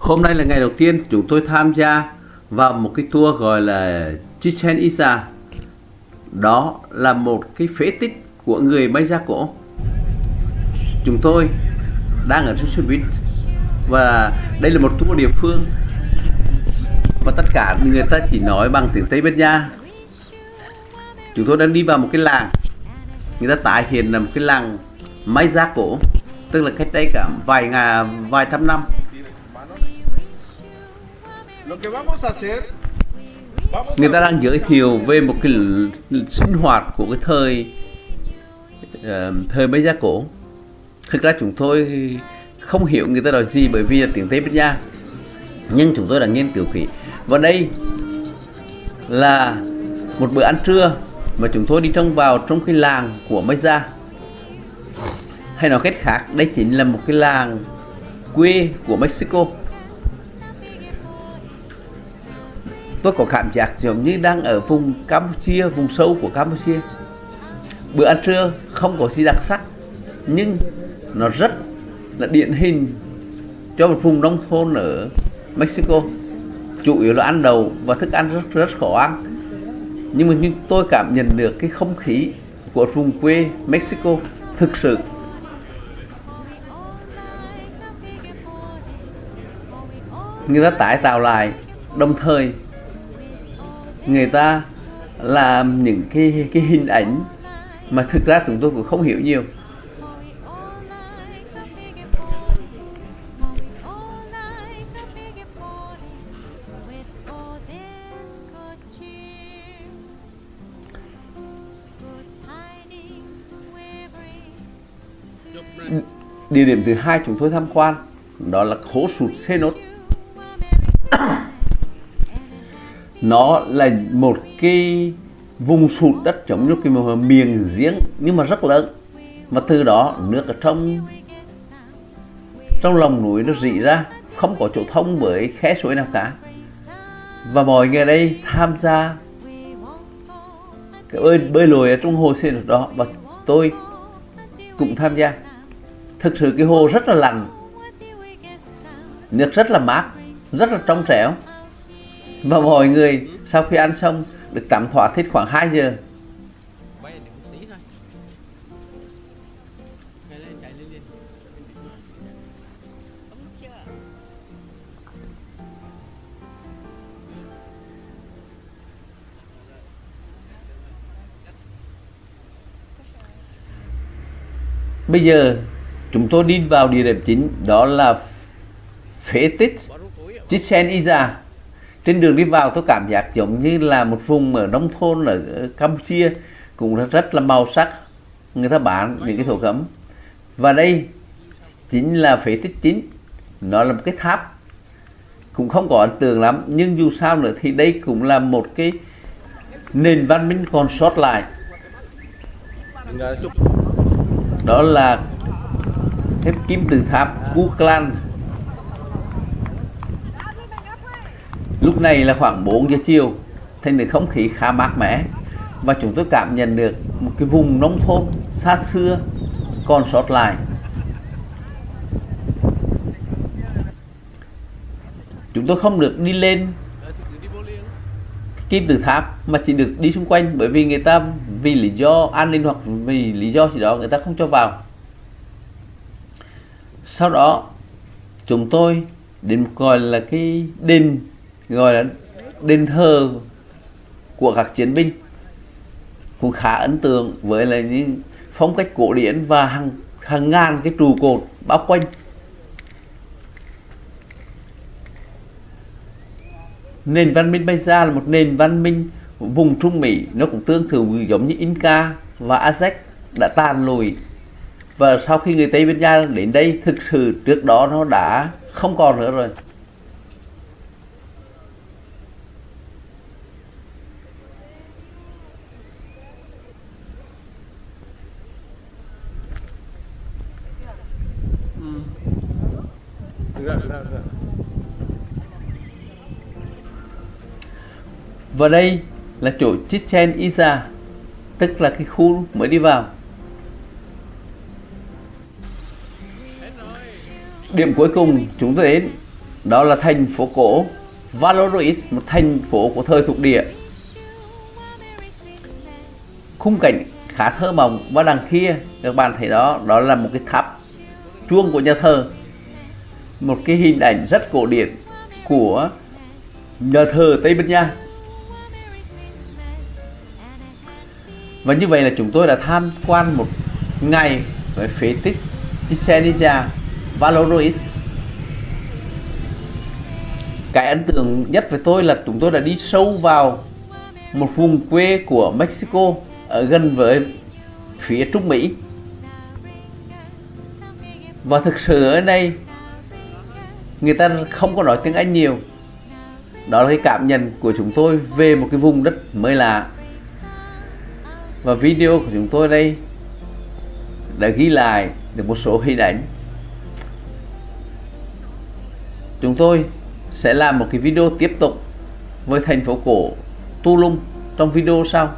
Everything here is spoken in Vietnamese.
Hôm nay là ngày đầu tiên chúng tôi tham gia vào một cái tour gọi là Chichen Itza. Đó là một cái phế tích của người Maya cổ. Chúng tôi đang ở trên xe buýt và đây là một tour địa phương và tất cả người ta chỉ nói bằng tiếng Tây Ban Nha. Chúng tôi đang đi vào một cái làng, người ta tái hiện là một cái làng Maya cổ, tức là cách đây cả vài trăm năm. Người ta đang giới thiệu về một cái sinh hoạt của cái thời Maya cổ. Thực ra chúng tôi không hiểu người ta nói gì bởi vì là tiếng Tây Ban Nha, nhưng chúng tôi đã nghiên cứu kỹ. Và đây là một bữa ăn trưa mà chúng tôi đi vào trong cái làng của Maya. Hay nói cách khác, đây chính là một cái làng quê của Mexico. Tôi có cảm giác giống như đang ở vùng Campuchia, vùng sâu của Campuchia. Bữa ăn trưa không có gì đặc sắc, nhưng nó rất là điển hình cho một vùng nông thôn ở Mexico. Chủ yếu là ăn đầu và thức ăn rất khó ăn. Nhưng mà tôi cảm nhận được cái không khí của vùng quê Mexico thực sự. Người ta tái tạo lại, đồng thời người ta làm những cái hình ảnh mà thực ra chúng tôi cũng không hiểu nhiều. Địa điểm thứ hai chúng tôi tham quan đó là hố sụt Xenot. Nó là một cái vùng sụt đất giống như cái miệng giếng nhưng mà rất lớn, mà từ đó nước ở trong lòng núi nó rỉ ra, không có chỗ thông với khe suối nào cả. Và mọi người ở đây tham gia bơi lội ở trong hồ Xenot đó, và tôi cũng tham gia. Thực sự cái hồ rất là lạnh, nước rất là mát, rất là trong trẻo. Và mọi người sau khi ăn xong được tắm thỏa thích khoảng 2 giờ. Bây giờ chúng tôi đi vào địa điểm chính, đó là phế tích Chichen Itza. Trên đường đi vào tôi cảm giác giống như là một vùng ở nông thôn ở Campuchia, cũng rất là màu sắc, người ta bán những cái thổ cẩm. Và đây chính là phế tích chính, nó là một cái tháp, cũng không có ấn tượng lắm, nhưng dù sao nữa thì đây cũng là một cái nền văn minh còn sót lại. Đó là thép kim tự tháp Kuklan. Lúc này là khoảng 4 giờ chiều, thế nên không khí khá mát mẻ và chúng tôi cảm nhận được một cái vùng nông thôn xa xưa còn sót lại. Chúng tôi không được đi lên kim tự tháp mà chỉ được đi xung quanh, bởi vì người ta vì lý do an ninh hoặc vì lý do gì đó người ta không cho vào. Sau đó chúng tôi đến một gọi là cái đền, gọi là đền thờ của các chiến binh, cũng khá ấn tượng với là những phong cách cổ điển và hàng ngàn cái trụ cột bao quanh. Nền văn minh Maya là một nền văn minh vùng Trung Mỹ, nó cũng tương tự giống như Inca và Aztec đã tàn lụi. Và sau khi người Tây Ban Nha đến đây, thực sự trước đó nó đã không còn nữa rồi. Và đây là chỗ Chichen Itza, tức là cái khu mới đi vào. Điểm cuối cùng chúng tôi đến Đó là thành phố cổ Vallauris, một thành phố của thời thuộc địa. Khung cảnh khá thơ mộng, và đằng kia các bạn thấy đó, đó là một cái tháp chuông của nhà thờ, một cái hình ảnh rất cổ điển của nhà thờ Tây Ban Nha. Và như vậy là chúng tôi đã tham quan một ngày với phế tích Chichén Itzá, Vallauris. Cái ấn tượng nhất với tôi là chúng tôi đã đi sâu vào một vùng quê của Mexico ở gần với phía Trung Mỹ. Và thực sự ở đây người ta không có nói tiếng Anh nhiều. Đó là cái cảm nhận của chúng tôi về một cái vùng đất mới lạ. Và video của chúng tôi đây đã ghi lại được một số hình ảnh. Chúng tôi sẽ làm một cái video tiếp tục với thành phố cổ Tulum trong video sau.